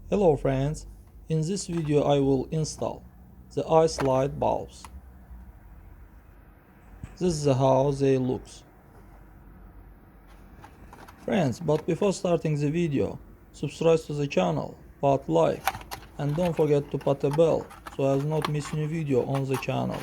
Hello friends, in this video I will install the ice light bulbs. This is how they look. Friends, but before starting the video, subscribe to the channel, put like, and don't forget to put a bell so as not miss new video on the channel.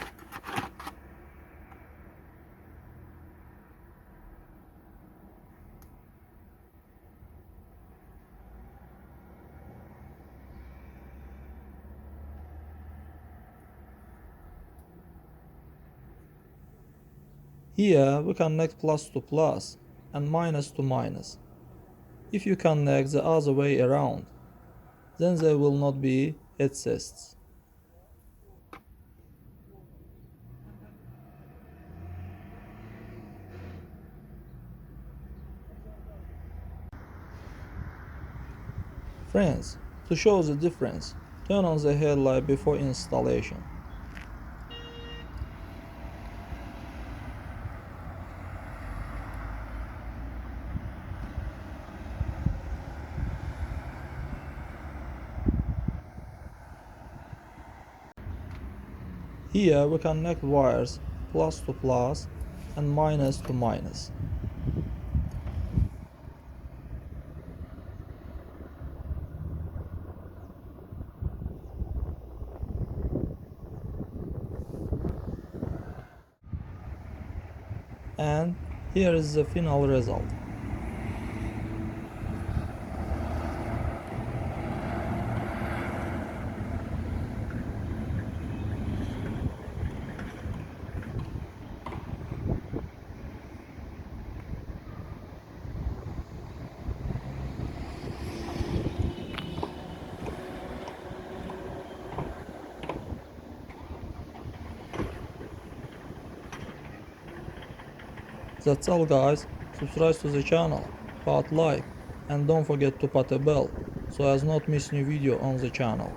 Here we connect plus to plus and minus to minus. If you connect the other way around, then there will not be exists. Friends, to show the difference, turn on the headlight before installation. Here we connect wires plus to plus and minus to minus. And here is the final result. That's all guys, subscribe to the channel, put like, and don't forget to put a bell so as not miss new video on the channel.